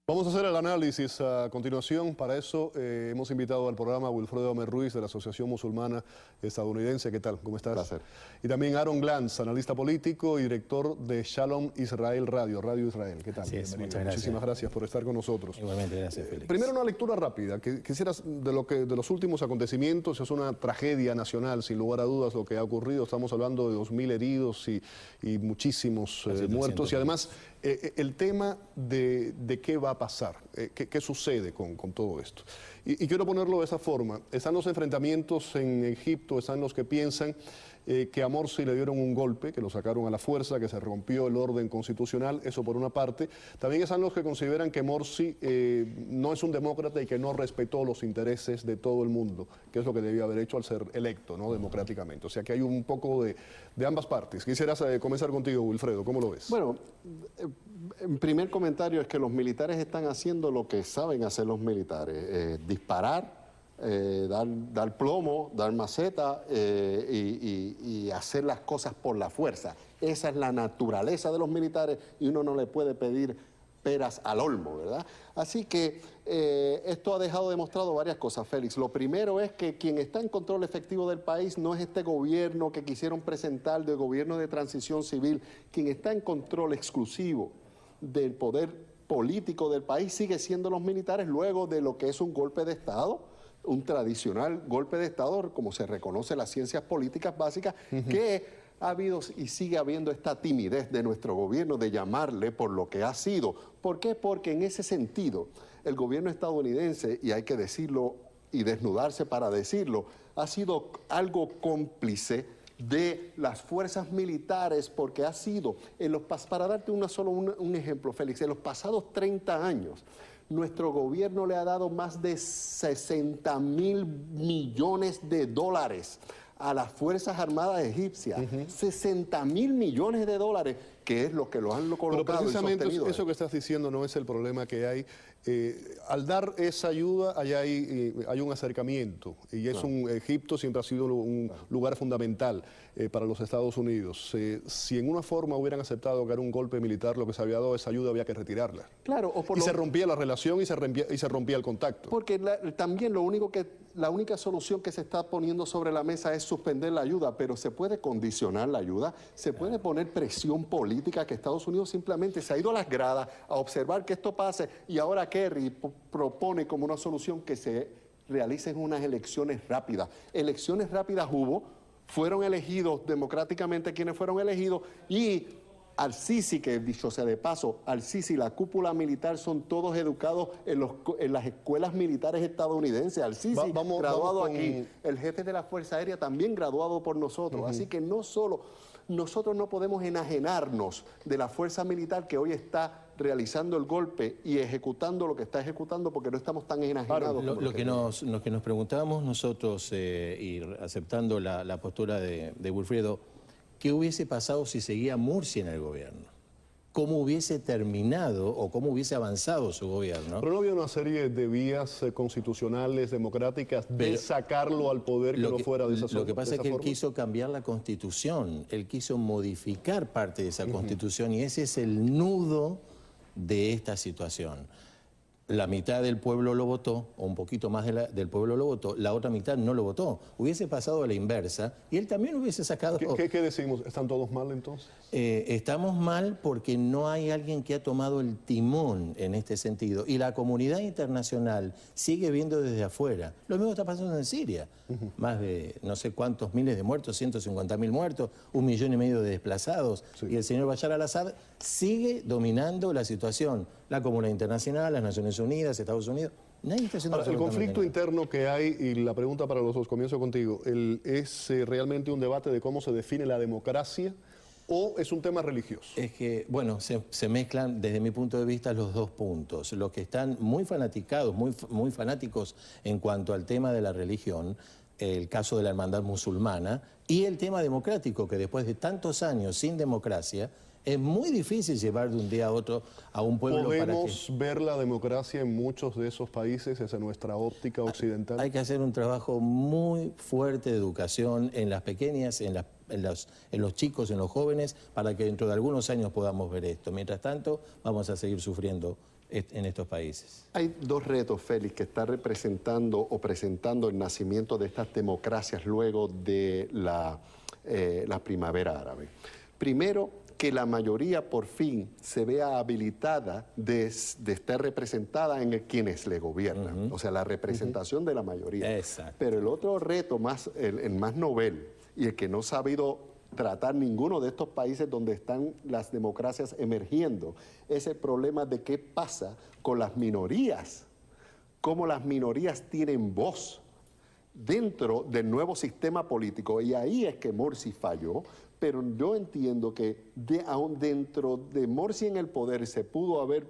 Vamos a hacer el análisis a continuación. Para eso hemos invitado al programa a Wilfredo Amer Ruiz de la Asociación Musulmana Estadounidense. ¿Qué tal? ¿Cómo estás? Placer. Y también Aaron Glantz, analista político y director de Shalom Israel Radio, Radio Israel. ¿Qué tal? Así es, muchas gracias. Muchísimas gracias por estar con nosotros. Igualmente, gracias, Félix. Primero una lectura rápida. Quisieras de los últimos acontecimientos. Es una tragedia nacional, sin lugar a dudas, lo que ha ocurrido. Estamos hablando de 2000 heridos y muchísimos muertos. Y además, el tema de qué va a pasar. ¿Qué sucede con todo esto? Y quiero ponerlo de esa forma. Están los enfrentamientos en Egipto, están los que piensan que a Morsi le dieron un golpe, que lo sacaron a la fuerza, que se rompió el orden constitucional, eso por una parte. También están los que consideran que Morsi no es un demócrata y que no respetó los intereses de todo el mundo, que es lo que debía haber hecho al ser electo, ¿no?, democráticamente. O sea que hay un poco de ambas partes. Quisieras comenzar contigo, Wilfredo, ¿cómo lo ves? Bueno, el primer comentario es que los militares están haciendo lo que saben hacer los militares, disparar, dar plomo, dar maceta y hacer las cosas por la fuerza. Esa es la naturaleza de los militares y uno no le puede pedir peras al olmo, ¿verdad? Así que esto ha dejado demostrado varias cosas, Félix. Lo primero es que quien está en control efectivo del país no es este gobierno que quisieron presentar de gobierno de transición civil. Quien está en control exclusivo del poder político del país sigue siendo los militares luego de lo que es un golpe de Estado, un tradicional golpe de Estado, como se reconoce en las ciencias políticas básicas, que ha habido y sigue habiendo esta timidez de nuestro gobierno de llamarle por lo que ha sido. ¿Por qué? Porque en ese sentido el gobierno estadounidense, y hay que decirlo y desnudarse para decirlo, ha sido algo cómplice de las fuerzas militares, porque ha sido, para darte un ejemplo, Félix, en los pasados 30 años, nuestro gobierno le ha dado más de 60.000 millones de dólares a las Fuerzas Armadas egipcias, 60.000 millones de dólares, que es lo que lo han colocado. Pero precisamente y sostenido. eso que estás diciendo no es el problema que hay. Al dar esa ayuda, allá hay un acercamiento, y Egipto siempre ha sido un lugar fundamental para los Estados Unidos. Si en una forma hubieran aceptado que era un golpe militar, lo que se había dado esa ayuda había que retirarla. Claro, se rompía la relación y se rompía el contacto. Porque también la única solución que se está poniendo sobre la mesa es suspender la ayuda, pero se puede condicionar la ayuda, se puede poner presión política, que Estados Unidos simplemente se ha ido a las gradas a observar que esto pase, y ahora Kerry propone como una solución que se realicen unas elecciones rápidas. Elecciones rápidas hubo, fueron elegidos democráticamente quienes fueron elegidos, y Al-Sisi, que dicho sea de paso, Al-Sisi y la cúpula militar son todos educados en las escuelas militares estadounidenses. Al-Sisi, graduado aquí, el jefe de la Fuerza Aérea también graduado por nosotros. Así que no solo nosotros no podemos enajenarnos de la fuerza militar que hoy está realizando el golpe y ejecutando lo que está ejecutando, porque no estamos tan enajenados. Claro, lo que nos preguntábamos nosotros, y aceptando la postura de Wilfredo, ¿qué hubiese pasado si seguía Morsi en el gobierno? ¿Cómo hubiese terminado o cómo hubiese avanzado su gobierno? Pero no había una serie de vías constitucionales, democráticas, de sacarlo al poder que no fuera de esa forma. Lo que pasa es que él quiso cambiar la Constitución, él quiso modificar parte de esa Constitución, y ese es el nudo de esta situación. La mitad del pueblo lo votó, o un poquito más del pueblo lo votó, la otra mitad no lo votó. Hubiese pasado a la inversa y él también hubiese sacado... ¿Qué decimos? ¿Están todos mal entonces? Estamos mal porque no hay alguien que ha tomado el timón en este sentido. Y la comunidad internacional sigue viendo desde afuera. Lo mismo está pasando en Siria. Más de no sé cuántos miles de muertos, 150.000 muertos, 1,5 millones de desplazados. Sí. Y el señor Bashar al-Assad sigue dominando la situación. La comunidad internacional, las Naciones Unidas, Estados Unidos, nadie está haciendo el conflicto interno que hay, y la pregunta para los dos, comienzo contigo, ¿es realmente un debate de cómo se define la democracia o es un tema religioso? Es que, bueno, se mezclan desde mi punto de vista los dos puntos. Los que están muy fanaticados, muy fanáticos en cuanto al tema de la religión, el caso de la hermandad musulmana, y el tema democrático, que después de tantos años sin democracia, es muy difícil llevar de un día a otro a un pueblo. ¿Podemos ver la democracia en muchos de esos países desde nuestra óptica occidental? Hay que hacer un trabajo muy fuerte de educación en las pequeñas, en los chicos, en los jóvenes, para que dentro de algunos años podamos ver esto. Mientras tanto, vamos a seguir sufriendo en estos países. Hay dos retos, Félix, que está representando o presentando el nacimiento de estas democracias luego de la primavera árabe. Primero, que la mayoría por fin se vea habilitada de estar representada en quienes le gobiernan, o sea, la representación de la mayoría. Exacto. Pero el otro reto, el más novel, y el que no ha sabido tratar ninguno de estos países donde están las democracias emergiendo, es el problema de qué pasa con las minorías, cómo las minorías tienen voz dentro del nuevo sistema político. Y ahí es que Morsi falló, pero yo entiendo que aún dentro de Morsi en el poder se pudo haber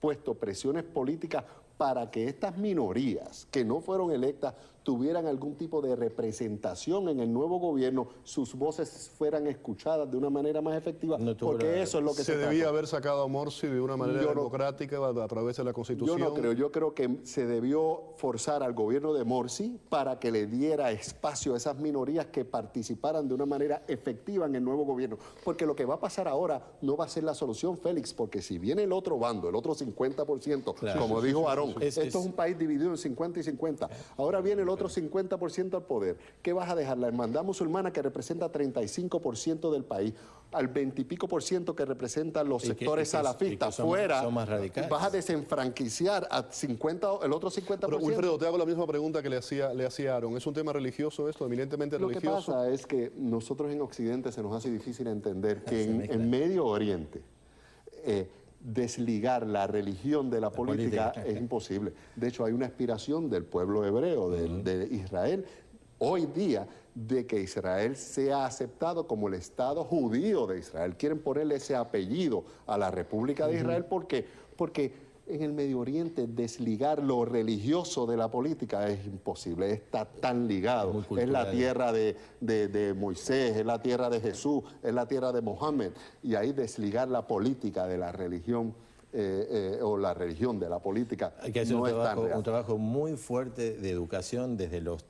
puesto presiones políticas para que estas minorías que no fueron electas tuvieran algún tipo de representación en el nuevo gobierno, sus voces fueran escuchadas de una manera más efectiva, porque eso es lo que se debía haber sacado a Morsi de una manera democrática a través de la Constitución. Yo creo que se debió forzar al gobierno de Morsi para que le diera espacio a esas minorías que participaran de una manera efectiva en el nuevo gobierno, porque lo que va a pasar ahora no va a ser la solución, Félix, porque si viene el otro bando, el otro 50%, claro, como dijo Aarón, esto es un país dividido en 50 y 50, ahora viene el otro 50% al poder. ¿Qué vas a dejar? La hermandad musulmana, que representa 35% del país, al 20 y pico por ciento que representan los sectores salafistas fuera, son más radicales. Vas a desenfranquiciar a 50, el otro 50%. Pero, Wilfredo, te hago la misma pregunta que le hacía Aarón. ¿Es un tema religioso esto, eminentemente religioso? Lo que pasa es que nosotros en Occidente se nos hace difícil entender que en Medio Oriente desligar la religión de la política es imposible. De hecho, hay una aspiración del pueblo hebreo, de Israel, hoy día, de que Israel sea aceptado como el Estado judío de Israel. Quieren ponerle ese apellido a la República de Israel. ¿Por qué? Porque en el Medio Oriente desligar lo religioso de la política es imposible, está tan ligado. Es la tierra de Moisés, es la tierra de Jesús, es la tierra de Mohammed, y ahí desligar la política de la religión o la religión de la política hay que hacer no un trabajo muy fuerte de educación desde los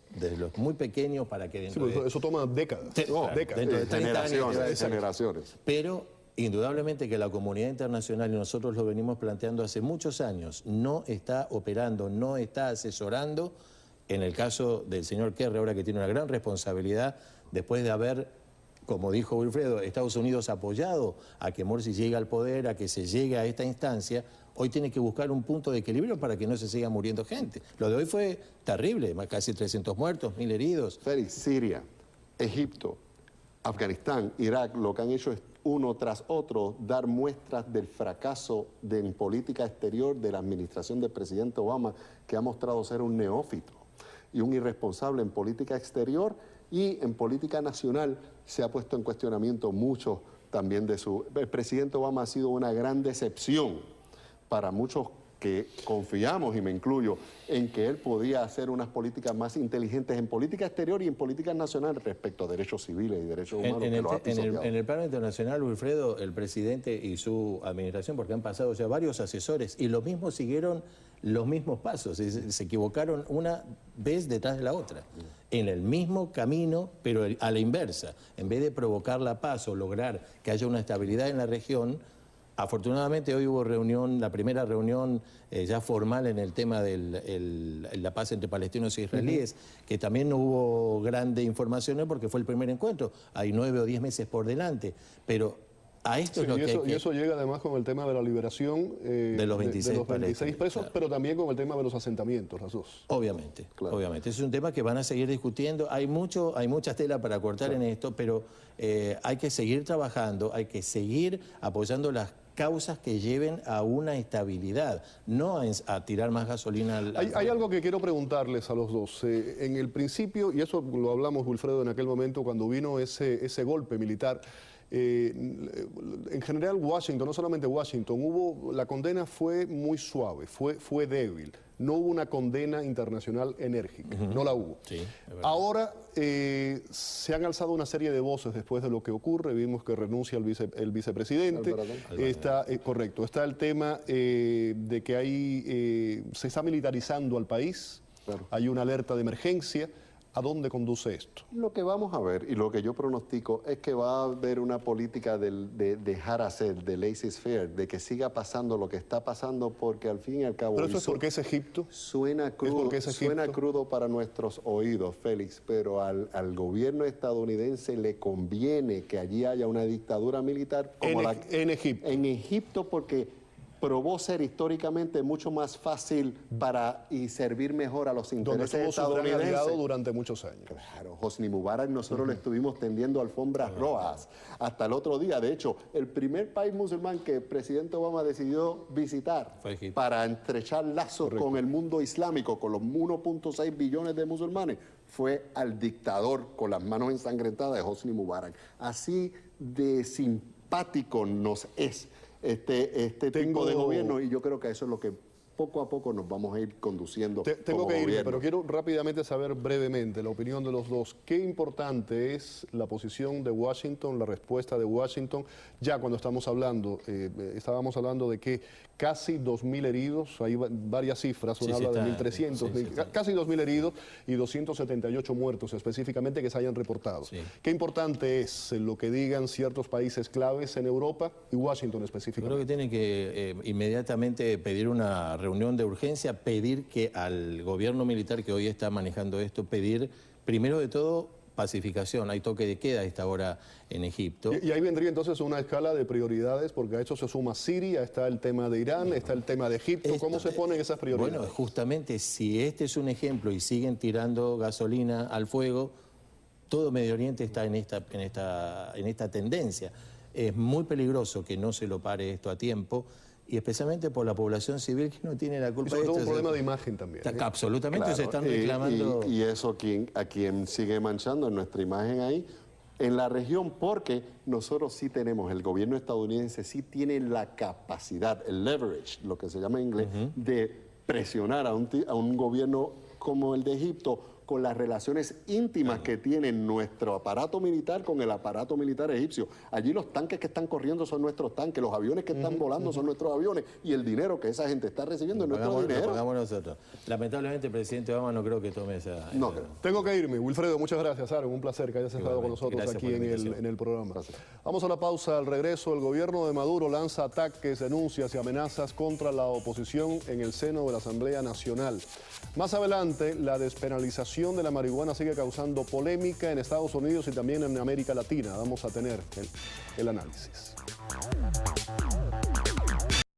muy pequeños para que dentro de... Eso toma décadas. Dentro de 30 años, generaciones. Pero indudablemente que la comunidad internacional, y nosotros lo venimos planteando hace muchos años, no está operando, no está asesorando, en el caso del señor Kerry, ahora que tiene una gran responsabilidad, después de haber, como dijo Wilfredo, Estados Unidos apoyado a que Morsi llegue al poder, a que se llegue a esta instancia, hoy tiene que buscar un punto de equilibrio para que no se siga muriendo gente. Lo de hoy fue terrible, casi 300 muertos, 1000 heridos. Félix, Siria, Egipto, Afganistán, Irak, lo que han hecho es uno tras otro dar muestras del fracaso en política exterior de la administración del presidente Obama, que ha mostrado ser un neófito y un irresponsable en política exterior, y en política nacional se ha puesto en cuestionamiento mucho también de su... El presidente Obama ha sido una gran decepción para muchos que confiamos, y me incluyo, en que él podía hacer unas políticas más inteligentes en política exterior y en política nacional respecto a derechos civiles y derechos humanos. En el plano internacional, Wilfredo, el presidente y su administración, porque han pasado ya varios asesores, y los mismos siguieron los mismos pasos, se equivocaron una vez detrás de la otra, en el mismo camino, pero a la inversa. En vez de provocar la paz o lograr que haya una estabilidad en la región, afortunadamente hoy hubo la primera reunión ya formal en el tema de la paz entre palestinos e israelíes, que también no hubo grandes informaciones porque fue el primer encuentro. Hay 9 o 10 meses por delante, pero a esto es lo que hay que... Y eso llega además con el tema de la liberación de los 26 presos, claro, pero también con el tema de los asentamientos, las dos. Obviamente, claro, obviamente. Es un tema que van a seguir discutiendo. Hay mucha tela para cortar en esto, pero hay que seguir trabajando, hay que seguir apoyando las causas que lleven a una estabilidad, no a tirar más gasolina al... Hay algo que quiero preguntarles a los dos. En el principio, y eso lo hablamos, Wilfredo, en aquel momento cuando vino ese golpe militar, en general Washington, no solamente Washington, la condena fue muy suave, fue débil. No hubo una condena internacional enérgica, no la hubo. Sí, ahora se han alzado una serie de voces después de lo que ocurre. Vimos que renuncia el vicepresidente. Correcto. Está el tema de que se está militarizando al país. Claro. Hay una alerta de emergencia. ¿A dónde conduce esto? Lo que vamos a ver y lo que yo pronostico es que va a haber una política de dejar hacer, de laissez-faire, de que siga pasando lo que está pasando, porque al fin y al cabo... ¿Pero eso es porque es Egipto? Suena crudo para nuestros oídos, Félix, pero al gobierno estadounidense le conviene que allí haya una dictadura militar como en Egipto. En Egipto, porque probó ser históricamente mucho más fácil y servir mejor a los intereses estadounidenses. Donde estuvo su gran aliado durante muchos años. Claro, Hosni Mubarak nosotros le estuvimos tendiendo alfombras rojas hasta el otro día. De hecho, el primer país musulmán que el presidente Obama decidió visitar para estrechar lazos con el mundo islámico, con los 1.6 billones de musulmanes, fue al dictador con las manos ensangrentadas de Hosni Mubarak. Así de simpático nos es este tipo de gobierno, y yo creo que eso es lo que poco a poco nos vamos a ir conduciendo. Tengo que irme, pero quiero rápidamente saber brevemente la opinión de los dos. ¿Qué importante es la posición de Washington, la respuesta de Washington? Ya cuando estamos hablando, estábamos hablando de que casi 2.000 heridos, hay varias cifras, uno habla de 1.300, casi 2.000 heridos y 278 muertos específicamente que se hayan reportado. ¿Qué importante es lo que digan ciertos países claves en Europa y Washington específicamente? Creo que tienen que inmediatamente pedir una reunión de urgencia, pedir que al gobierno militar que hoy está manejando esto, pedir primero de todo pacificación. Hay toque de queda a esta hora en Egipto. Y ahí vendría entonces una escala de prioridades, porque a eso se suma Siria, está el tema de Irán, está el tema de Egipto. ¿Cómo se ponen esas prioridades? Bueno, justamente si este es un ejemplo y siguen tirando gasolina al fuego, todo Medio Oriente está en esta tendencia. Es muy peligroso que no se lo pare esto a tiempo, y especialmente por la población civil que no tiene la culpa de esto. Es un problema de imagen también. Absolutamente, claro, se están reclamando. Y eso a quien sigue manchando en nuestra imagen ahí, en la región, porque nosotros sí tenemos, el gobierno estadounidense sí tiene la capacidad, el leverage, lo que se llama en inglés, de presionar a un gobierno como el de Egipto, con las relaciones íntimas que tiene nuestro aparato militar con el aparato militar egipcio. Allí los tanques que están corriendo son nuestros tanques, los aviones que están volando son nuestros aviones, y el dinero que esa gente está recibiendo es nuestro dinero. Lo pagamos nosotros. Lamentablemente el presidente Obama no creo que tome esa... No, tengo que irme. Wilfredo, muchas gracias, Aaron. Un placer que hayas estado con nosotros aquí en el programa. Gracias. Vamos a la pausa. Al regreso, el gobierno de Maduro lanza ataques, denuncias y amenazas contra la oposición en el seno de la Asamblea Nacional. Más adelante, la despenalización de la marihuana sigue causando polémica en Estados Unidos y también en América Latina. Vamos a tener el análisis.